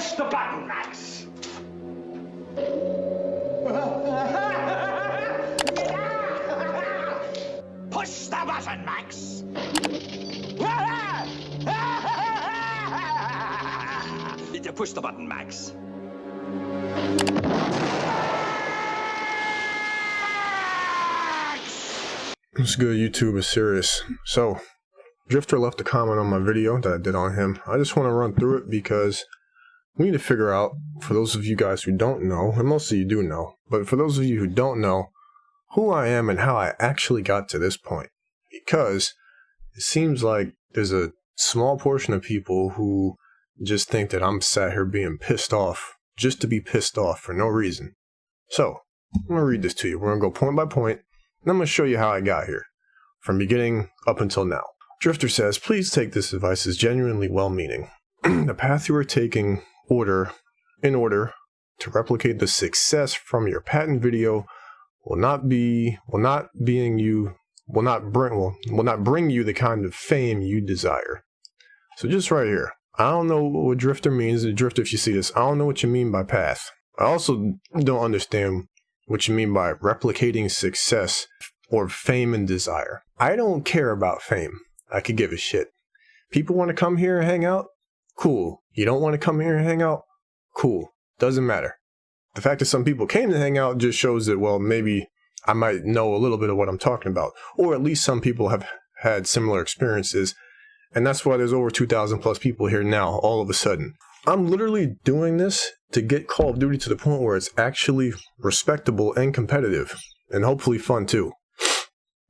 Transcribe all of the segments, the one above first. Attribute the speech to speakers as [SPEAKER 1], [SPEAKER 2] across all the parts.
[SPEAKER 1] Push the button, Max. Push the button, Max. Push the button, Max.
[SPEAKER 2] What's good, YouTube? Is serious. So, Drifter left a comment on my video that I did on him. I just want to run through it because we need to figure out, for those of you guys who don't know, and most of you do know, but for those of you who don't know, who I am and how I actually got to this point. Because it seems like there's a small portion of people who just think that I'm sat here being pissed off just to be pissed off for no reason. So, I'm going to read this to you. We're going to go point by point, and I'm going to show you how I got here, from beginning up until now. Drifter says, please take this advice as genuinely well-meaning. The path you are taking in order to replicate the success from your patent video will not bring you the kind of fame you desire. So just right here, I don't know what Drifter means. Drifter, if you see this, I don't know what you mean by path. I also don't understand what you mean by replicating success or fame and desire. I don't care about fame. I could give a shit. People want to come here and hang out? Cool. You don't want to come here and hang out? Cool. Doesn't matter. The fact that some people came to hang out just shows that, well, maybe I might know a little bit of what I'm talking about. Or at least some people have had similar experiences. And that's why there's over 2,000 plus people here now, all of a sudden. I'm literally doing this to get Call of Duty to the point where it's actually respectable and competitive. And hopefully fun too.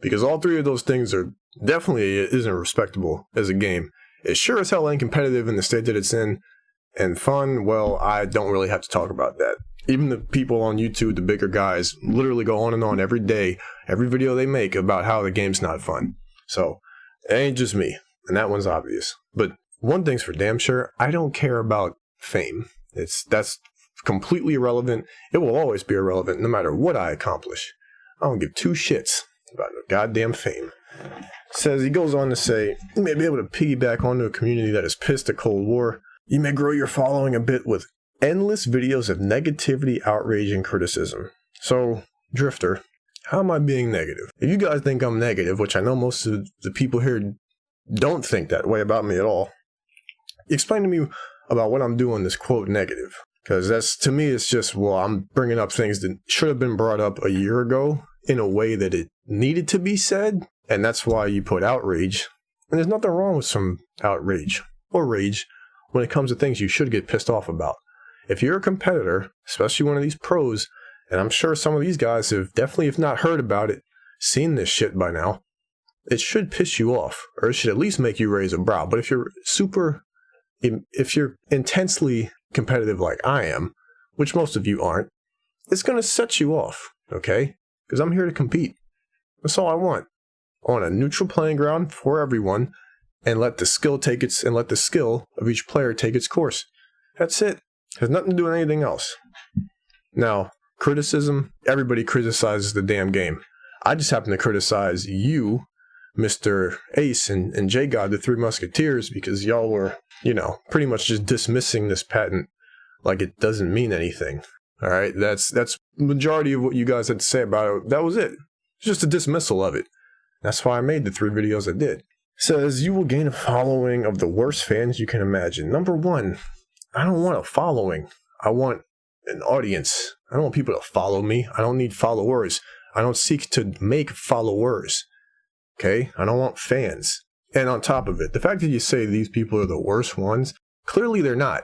[SPEAKER 2] Because all three of those things are definitely isn't respectable as a game. It sure as hell ain't competitive in the state that it's in. And fun, well, I don't really have to talk about that. Even the people on YouTube, the bigger guys, literally go on and on every day, every video they make about how the game's not fun. So, it ain't just me. And that one's obvious. But one thing's for damn sure, I don't care about fame. That's completely irrelevant. It will always be irrelevant no matter what I accomplish. I don't give two shits about no goddamn fame. Says, he goes on to say, you may be able to piggyback onto a community that is pissed at Cold War. You may grow your following a bit with endless videos of negativity, outrage, and criticism. So, Drifter, how am I being negative? If you guys think I'm negative, which I know most of the people here don't think that way about me at all, explain to me about what I'm doing that's, quote, negative. Because that's, to me, it's just, well, I'm bringing up things that should have been brought up a year ago in a way that it needed to be said, and that's why you put outrage. And there's nothing wrong with some outrage or rage when it comes to things you should get pissed off about. If you're a competitor, especially one of these pros, and I'm sure some of these guys have definitely, if not heard about it, seen this shit by now, it should piss you off, or it should at least make you raise a brow. But if you're intensely competitive like I am, which most of you aren't, it's going to set you off, okay? Because I'm here to compete. That's all I want. I want a neutral playing ground for everyone, and let the skill of each player take its course. That's it. It has nothing to do with anything else. Now, criticism, everybody criticizes the damn game. I just happen to criticize you, Mr. Ace and J-God, the Three Musketeers, because y'all were, pretty much just dismissing this patent like it doesn't mean anything. All right, that's majority of what you guys had to say about it. That was it. It's just a dismissal of it. That's why I made the 3 videos I did. It says, you will gain a following of the worst fans you can imagine. Number 1, I don't want a following. I want an audience. I don't want people to follow me. I don't need followers. I don't seek to make followers. Okay? I don't want fans. And on top of it, the fact that you say these people are the worst ones, clearly they're not.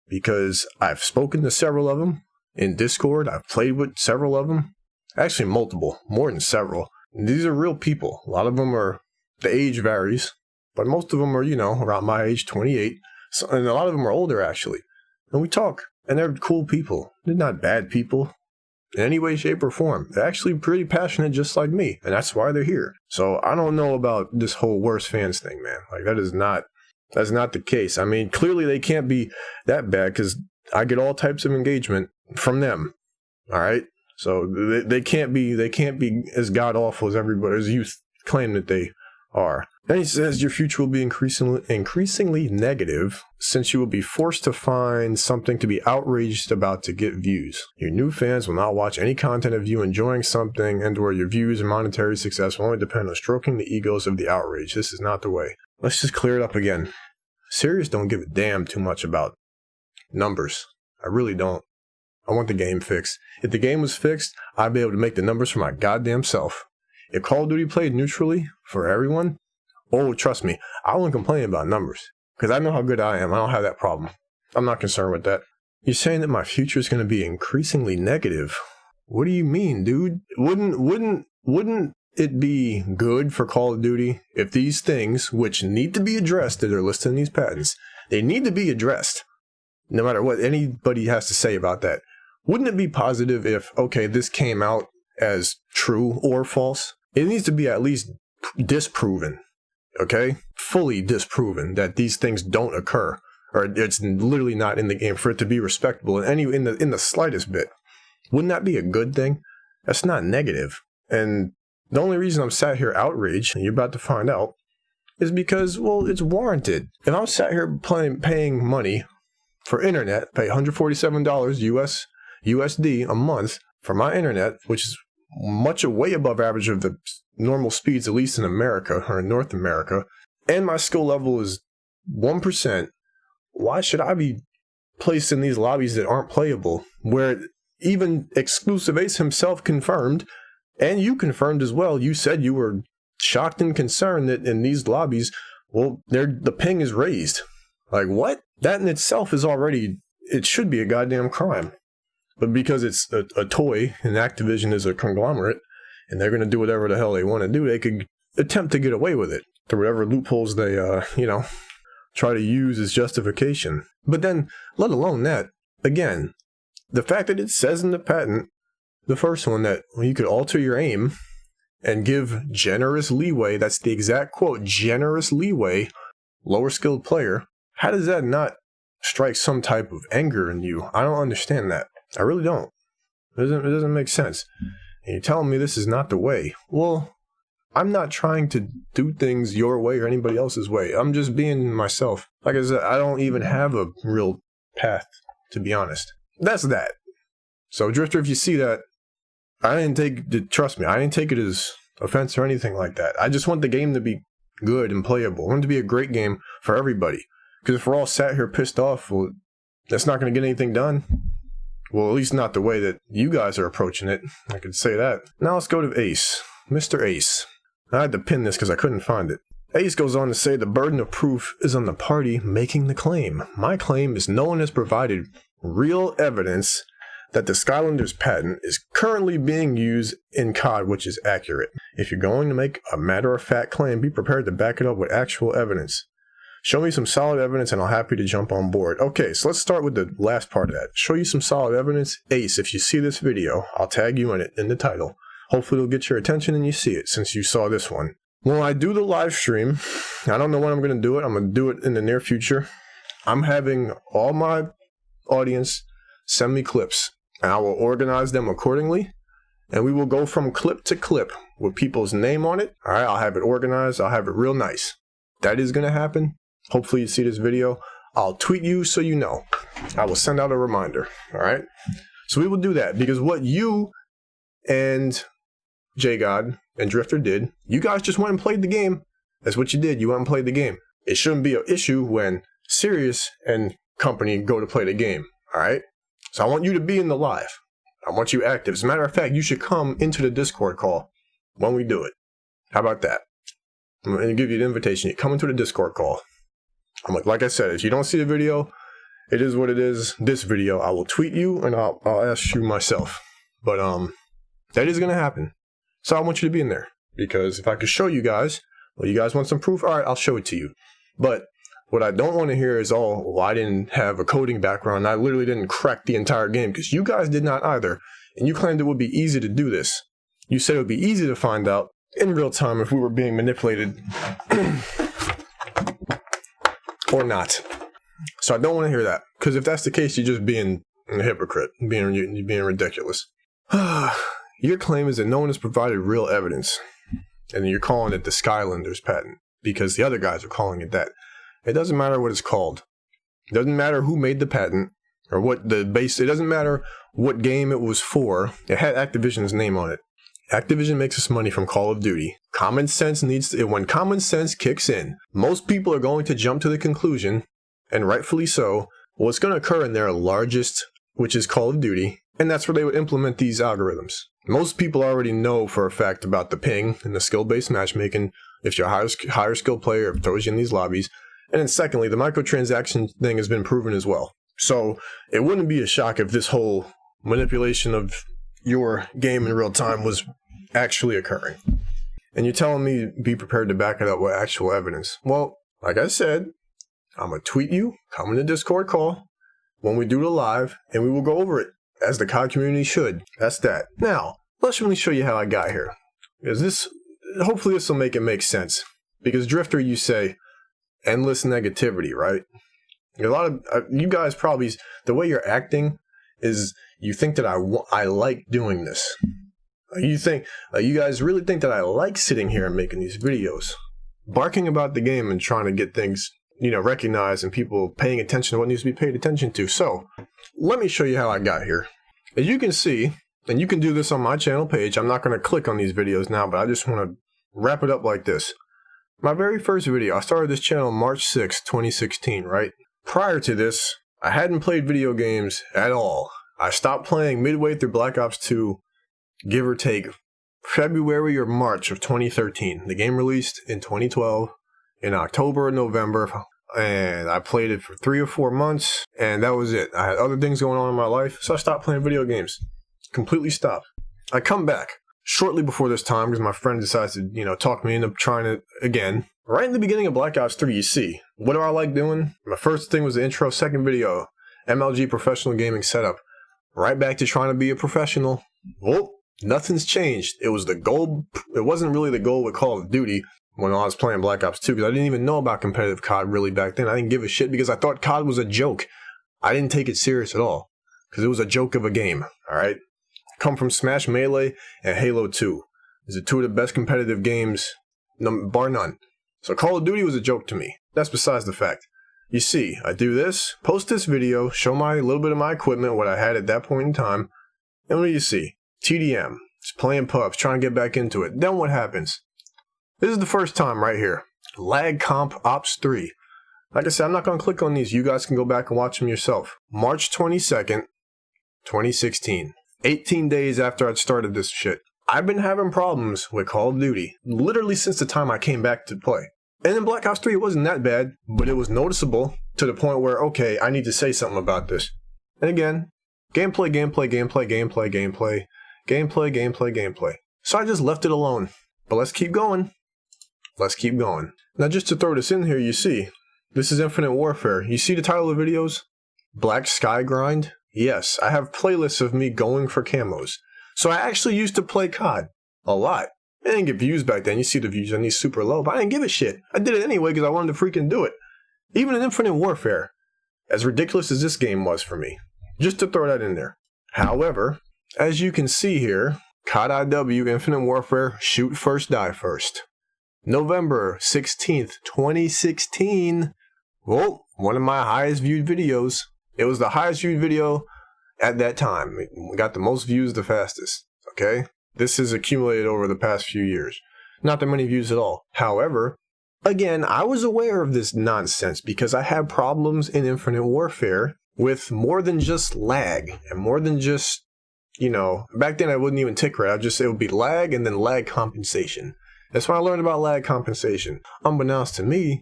[SPEAKER 2] Because I've spoken to several of them in Discord. I've played with several of them. Actually, multiple. More than several. These are real people. A lot of them are, the age varies, but most of them are, around my age, 28. So, and a lot of them are older, actually. And we talk, and they're cool people. They're not bad people in any way, shape, or form. They're actually pretty passionate, just like me, and that's why they're here. So I don't know about this whole worst fans thing, man. Like, that's not the case. I mean, clearly they can't be that bad, because I get all types of engagement from them. All right? So they can't be as god-awful as you claim that they are. Then he says your future will be increasingly negative since you will be forced to find something to be outraged about to get views. Your new fans will not watch any content of you enjoying something and where your views and monetary success will only depend on stroking the egos of the outrage. This is not the way. Let's just clear it up again. Sirius don't give a damn too much about numbers. I really don't. I want the game fixed. If the game was fixed, I'd be able to make the numbers for my goddamn self. If Call of Duty played neutrally for everyone, oh, trust me, I wouldn't complain about numbers. Because I know how good I am. I don't have that problem. I'm not concerned with that. You're saying that my future is going to be increasingly negative. What do you mean, dude? Wouldn't it be good for Call of Duty if these things, which need to be addressed that are listed in these patents, they need to be addressed, no matter what anybody has to say about that? Wouldn't it be positive if, okay, this came out as true or false? It needs to be at least disproven. Okay, fully disproven that these things don't occur, or it's literally not in the game for it to be respectable in the slightest bit. Wouldn't that be a good thing? That's not negative. And the only reason I'm sat here outraged, and you're about to find out, is because, well, it's warranted. If I'm sat here paying money for internet, pay $147 USD a month for my internet, which is much way above average of the normal speeds, at least in America or in North America, and my skill level is 1%, why should I be placed in these lobbies that aren't playable, where even Exclusive Ace himself confirmed, and you confirmed as well, you said you were shocked and concerned that in these lobbies, well, the ping is raised. Like, what? That in itself is already, it should be a goddamn crime. But because it's a toy, and Activision is a conglomerate, and they're going to do whatever the hell they want to do, they could attempt to get away with it through whatever loopholes they, try to use as justification. But then, let alone that, again, the fact that it says in the patent, the first one, that you could alter your aim and give generous leeway, that's the exact quote, generous leeway, lower skilled player, how does that not strike some type of anger in you? I don't understand that. I really don't. It doesn't make sense. And you're telling me this is not the way. Well, I'm not trying to do things your way or anybody else's way. I'm just being myself. Like I said, I don't even have a real path, to be honest. That's that. So, Drifter, if you see that, trust me, I didn't take it as offense or anything like that. I just want the game to be good and playable. I want it to be a great game for everybody. Because if we're all sat here pissed off, well, that's not going to get anything done. Well, at least not the way that you guys are approaching it. I could say that. Now let's go to Ace. Mr. Ace. I had to pin this because I couldn't find it. Ace goes on to say the burden of proof is on the party making the claim. My claim is no one has provided real evidence that the Skylanders patent is currently being used in COD, which is accurate. If you're going to make a matter-of-fact claim, be prepared to back it up with actual evidence. Show me some solid evidence and I'm happy to jump on board. Okay, so let's start with the last part of that. Show you some solid evidence. Ace, if you see this video, I'll tag you in it in the title. Hopefully it'll get your attention and you see it since you saw this one. When I do the live stream, I don't know when I'm going to do it. I'm going to do it in the near future. I'm having all my audience send me clips and I will organize them accordingly. And we will go from clip to clip with people's name on it. All right, I'll have it organized. I'll have it real nice. That is going to happen. Hopefully you see this video. I'll tweet you so you know. I will send out a reminder. All right. So we will do that because what you and JGod and Drifter did, you guys just went and played the game. That's what you did. You went and played the game. It shouldn't be an issue when Sirius and company go to play the game. All right. So I want you to be in the live. I want you active. As a matter of fact, you should come into the Discord call when we do it. How about that? I'm going to give you an invitation. You come into the Discord call. I'm like I said, if you don't see the video, it is what it is. This video, I will tweet you and I'll ask you myself. But that is going to happen. So I want you to be in there because if I could show you guys, well, you guys want some proof? All right, I'll show it to you. But what I don't want to hear is, oh, well, I didn't have a coding background. I literally didn't crack the entire game because you guys did not either. And you claimed it would be easy to do this. You said it would be easy to find out in real time if we were being manipulated or not. So I don't want to hear that because if that's the case, you're just being a hypocrite, being ridiculous. Your claim is that no one has provided real evidence, and you're calling it the Skylanders patent. because the other guys are calling it that. It doesn't matter what it's called. It doesn't matter who made the patent or what the base. It doesn't matter what game it was for. It had Activision's name on it. Activision makes its money from Call of Duty. Common sense when common sense kicks in, most people are going to jump to the conclusion, and rightfully so, what's going to occur in their largest, which is Call of Duty, and that's where they would implement these algorithms. Most people already know for a fact about the ping and the skill-based matchmaking if you're a higher skilled player, it throws you in these lobbies. And then secondly, the microtransaction thing has been proven as well. So it wouldn't be a shock if this whole manipulation of your game in real time was actually occurring. And you're telling me be prepared to back it up with actual evidence. Well, like I said, I'm going to tweet you, come in the Discord call when we do the live, and we will go over it as the COD community should. That's that. Now, let me show you how I got here. Because hopefully this will make it make sense. Because Drifter, you say, endless negativity, right? A lot of you guys probably, the way you're acting is you think that I like doing this. You guys really think that I like sitting here and making these videos, barking about the game and trying to get things, recognized and people paying attention to what needs to be paid attention to. So let me show you how I got here. As you can see, and you can do this on my channel page. I'm not going to click on these videos now, but I just want to wrap it up like this. My very first video, I started this channel March 6, 2016, right? Prior to this, I hadn't played video games at all. I stopped playing midway through Black Ops 2, give or take February or March of 2013. The game released in 2012, in October or November, and I played it for 3 or 4 months, and that was it. I had other things going on in my life, so I stopped playing video games. Completely stopped. I come back shortly before this time because my friend decides to, talk me into trying it again. Right in the beginning of Black Ops 3, you see, what do I like doing? My first thing was the intro, second video, MLG professional gaming setup. Right back to trying to be a professional. Well, nothing's changed. It was the goal. It wasn't really the goal with Call of Duty when I was playing Black Ops 2 because I didn't even know about competitive COD really back then. I didn't give a shit because I thought COD was a joke. I didn't take it serious at all because it was a joke of a game, all right? Come from Smash Melee and Halo 2. These are two of the best competitive games, bar none. So Call of Duty was a joke to me. That's besides the fact. You see, I do this, post this video, show a little bit of my equipment, what I had at that point in time, and what do you see? TDM, just playing pubs, trying to get back into it. Then what happens? This is the first time right here. Lag Comp Ops 3. Like I said, I'm not going to click on these. You guys can go back and watch them yourself. March 22nd, 2016. 18 days after I'd started this shit. I've been having problems with Call of Duty, literally since the time I came back to play. And in Black Ops 3, it wasn't that bad, but it was noticeable to the point where, okay, I need to say something about this. And again, gameplay. So I just left it alone. But let's keep going. Now just to throw this in here, you see, this is Infinite Warfare. You see the title of the videos? Black Sky Grind? Yes, I have playlists of me going for camos. So I actually used to play COD a lot. I didn't get views back then. You see the views on these super low, but I didn't give a shit. I did it anyway because I wanted to freaking do it. Even in Infinite Warfare, as ridiculous as this game was for me. Just to throw that in there. However, as you can see here, COD IW Infinite Warfare Shoot First Die First. November 16th, 2016. Well, one of my highest viewed videos. It was the highest viewed video at that time. We got the most views the fastest. Okay? This has accumulated over the past few years. Not that many views at all. However, again, I was aware of this nonsense because I had problems in Infinite Warfare with more than just lag and more than just, back then I wouldn't even tick right. It would be lag and then lag compensation. That's when I learned about lag compensation. Unbeknownst to me,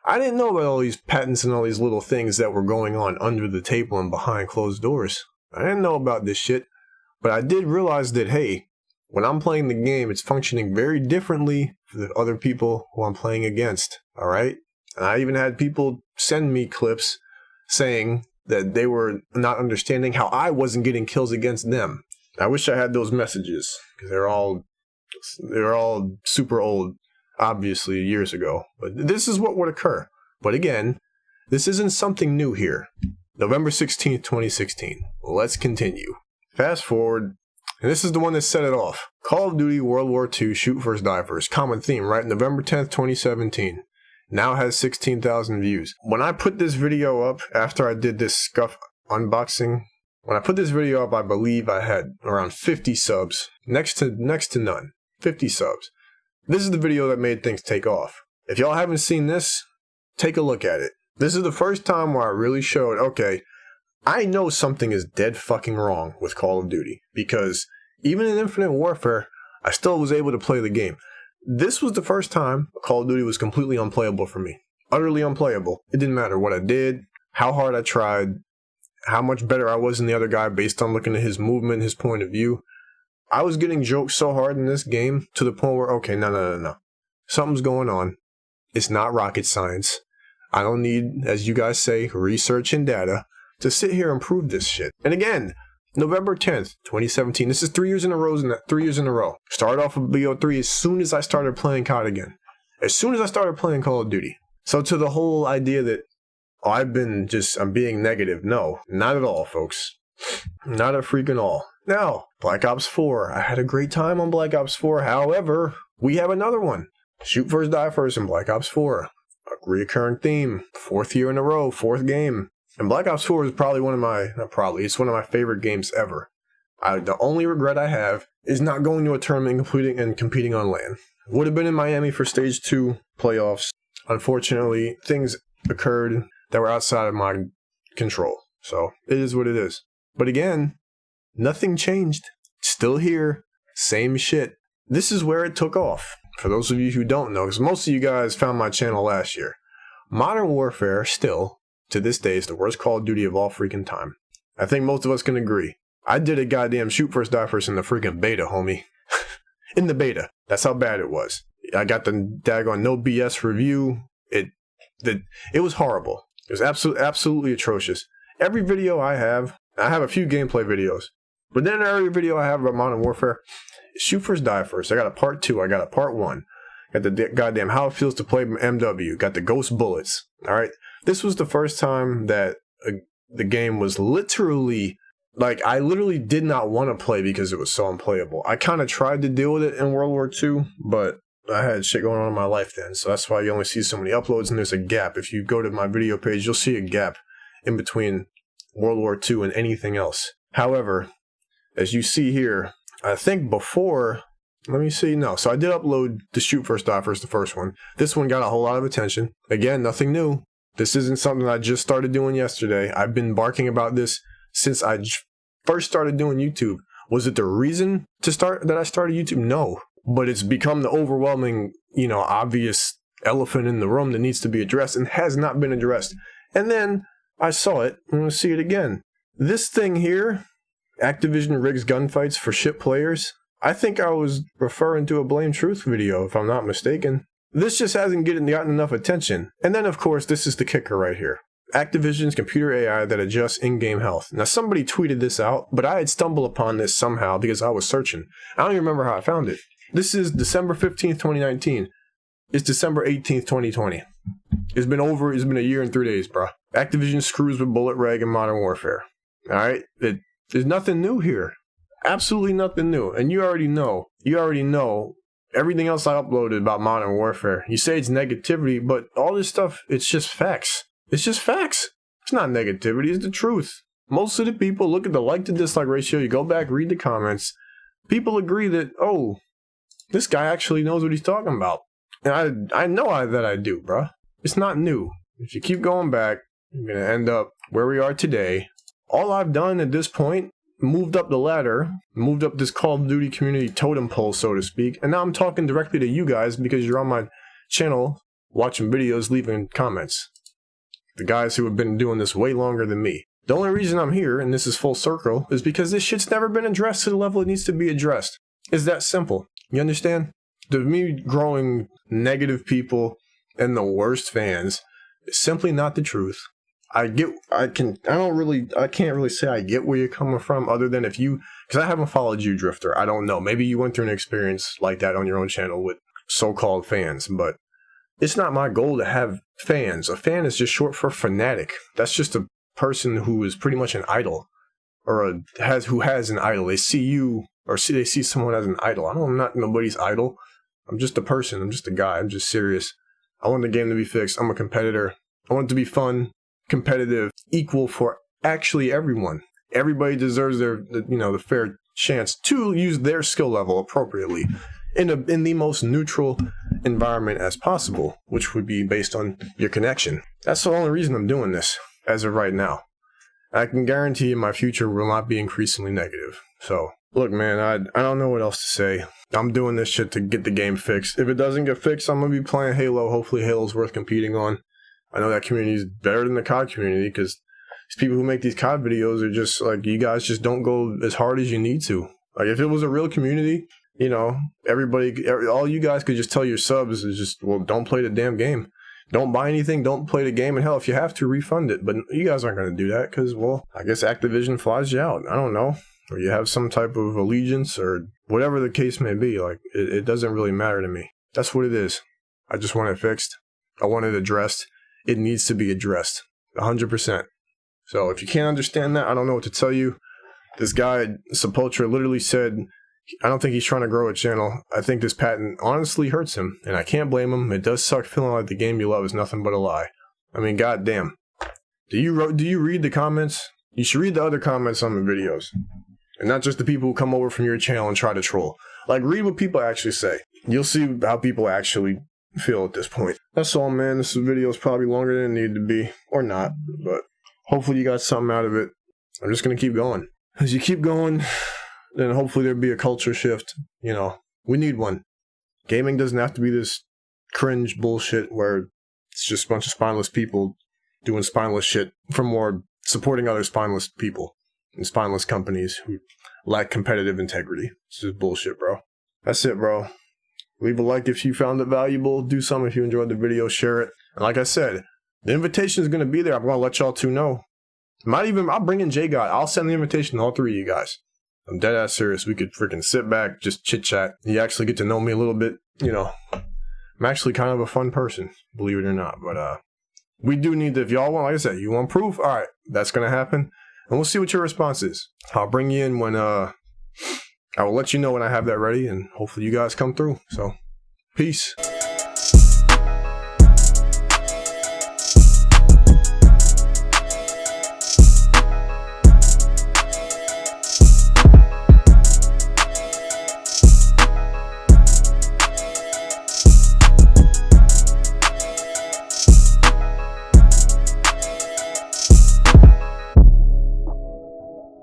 [SPEAKER 2] I didn't know about all these patents and all these little things that were going on under the table and behind closed doors. I didn't know about this shit, but I did realize that, hey, when I'm playing the game, it's functioning very differently for the other people who I'm playing against, all right? And I even had people send me clips saying that they were not understanding how I wasn't getting kills against them. I wish I had those messages, because they're all super old, obviously, years ago. But this is what would occur. But again, this isn't something new here. November 16th, 2016. Let's continue. Fast forward, And this is the one that set it off. Call of Duty World War II Shoot First Die First. Common theme, right? November 10th, 2017. Now has 16,000 views. When I put this video up, after I did this scuff unboxing, when I put this video up, I believe I had around 50 subs. Next to none. 50 subs. This is the video that made things take off. If y'all haven't seen this, take a look at it. This is the first time where I really showed, okay, I know something is dead fucking wrong with Call of Duty, because even in Infinite Warfare, I still was able to play the game. This was the first time Call of Duty was completely unplayable for me. Utterly unplayable. It didn't matter what I did, how hard I tried, how much better I was than the other guy based on looking at his movement, his point of view. I was getting joked so hard in this game to the point where, okay, no. Something's going on. It's not rocket science. I don't need, as you guys say, research and data to sit here and prove this shit. And again, November 10th, 2017. This is 3 years in a row. Started off with BO3 as soon as I started playing COD again. As soon as I started playing Call of Duty. So to the whole idea that, oh, I'm being negative. No, not at all, folks. Not at freaking all. Now, Black Ops 4. I had a great time on Black Ops 4. However, we have another one. Shoot First Die First in Black Ops 4. A recurring theme. 4th year in a row. 4th game. And Black Ops 4 is probably it's one of my favorite games ever. The only regret I have is not going to a tournament and competing on LAN. Would have been in Miami for Stage 2 playoffs. Unfortunately, things occurred that were outside of my control. So, it is what it is. But again, nothing changed. Still here. Same shit. This is where it took off. For those of you who don't know, because most of you guys found my channel last year. Modern Warfare still, to this day, is the worst Call of Duty of all freaking time. I think most of us can agree. I did a goddamn Shoot First Die First in the freaking beta, homie. In the beta. That's how bad it was. I got the daggone no BS review. It was horrible. It was absolutely atrocious. Every video I have a few gameplay videos. But then every video I have about Modern Warfare, Shoot First Die First. I got a part 2. I got a part 1. Got the goddamn how it feels to play MW. Got the ghost bullets. Alright? This was the first time that the game was literally, like, I literally did not want to play because it was so unplayable. I kind of tried to deal with it in World War II, but I had shit going on in my life then. So that's why you only see so many uploads and there's a gap. If you go to my video page, you'll see a gap in between World War II and anything else. However, as you see here, I think before, let me see, no. So I did upload the Shoot First Die First, the first one. This one got a whole lot of attention. Again, nothing new. This isn't something I just started doing yesterday. I've been barking about this since I first started doing YouTube. Was it the reason that I started YouTube? No. But it's become the overwhelming, obvious elephant in the room that needs to be addressed and has not been addressed. And then I saw it, and I'm going to see it again. This thing here, Activision rigs gunfights for shit players. I think I was referring to a Blame Truth video, if I'm not mistaken. This just hasn't gotten enough attention. And then, of course, this is the kicker right here. Activision's computer AI that adjusts in-game health. Now, somebody tweeted this out, but I had stumbled upon this somehow because I was searching. I don't even remember how I found it. This is December 15th, 2019. It's December 18th, 2020. It's been a year and 3 days, bro. Activision screws with Bullet Reg and Modern Warfare. Alright? There's nothing new here. Absolutely nothing new. And you already know everything else I uploaded about Modern Warfare. You say it's negativity, but all this stuff, it's just facts. It's just facts. It's not negativity, it's the truth. Most of the people, look at the like to dislike ratio, you go back, read the comments. People agree that, oh, this guy actually knows what he's talking about. And I know that I do, bruh. It's not new. If you keep going back, you're going to end up where we are today. All I've done at this point, moved up the ladder, moved up this Call of Duty community totem pole, so to speak, and now I'm talking directly to you guys because you're on my channel, watching videos, leaving comments. The guys who have been doing this way longer than me. The only reason I'm here, and this is full circle, is because this shit's never been addressed to the level it needs to be addressed. It's that simple. You understand? To me, growing negative people and the worst fans is simply not the truth. I can't really say I get where you're coming from, other than because I haven't followed you, Drifter. I don't know. Maybe you went through an experience like that on your own channel with so-called fans, but it's not my goal to have fans. A fan is just short for fanatic. That's just a person who is pretty much an idol, or who has an idol. They see you or they see someone as an idol. I'm not nobody's idol. I'm just a person. I'm just a guy. I'm just serious. I want the game to be fixed. I'm a competitor. I want it to be fun, competitive, equal for actually everyone. Everybody deserves the fair chance to use their skill level appropriately in the most neutral environment as possible, which would be based on your connection. That's the only reason I'm doing this as of right now. I can guarantee you my future will not be increasingly negative. So, look, man, I don't know what else to say. I'm doing this shit to get the game fixed. If it doesn't get fixed, I'm going to be playing Halo. Hopefully Halo's worth competing on. I know that community is better than the COD community because these people who make these COD videos are just like, you guys just don't go as hard as you need to. Like, if it was a real community, all you guys could just tell your subs is just, well, don't play the damn game. Don't buy anything, don't play the game, and hell, if you have to, refund it. But you guys aren't going to do that because, well, I guess Activision flies you out. I don't know. Or you have some type of allegiance or whatever the case may be. Like, it doesn't really matter to me. That's what it is. I just want it fixed. I want it addressed. It needs to be addressed. 100%. So if you can't understand that, I don't know what to tell you. This guy, Sepultura, literally said, I don't think he's trying to grow a channel. I think this patent honestly hurts him, and I can't blame him. It does suck feeling like the game you love is nothing but a lie. I mean, goddamn. Do you read the comments? You should read the other comments on the videos. And not just the people who come over from your channel and try to troll. Like, read what people actually say. You'll see how people actually feel at this point. That's all, man. This video is probably longer than it needed to be. Or not. But hopefully you got something out of it. I'm just going to keep going. As you keep going, then hopefully there'll be a culture shift. We need one. Gaming doesn't have to be this cringe bullshit where it's just a bunch of spineless people doing spineless shit for more supporting other spineless people and spineless companies who lack competitive integrity. It's just bullshit, bro. That's it, bro. Leave a like if you found it valuable. Do something if you enjoyed the video. Share it. And like I said, the invitation is going to be there. I'm going to let y'all two know. I'll bring in J-God. I'll send the invitation to all three of you guys. I'm dead ass serious. We could freaking sit back, just chit chat. You actually get to know me a little bit. I'm actually kind of a fun person, believe it or not. But we do need to, if y'all want, like I said, you want proof? All right, that's going to happen. And we'll see what your response is. I'll bring you in when, I will let you know when I have that ready. And hopefully you guys come through. So, peace.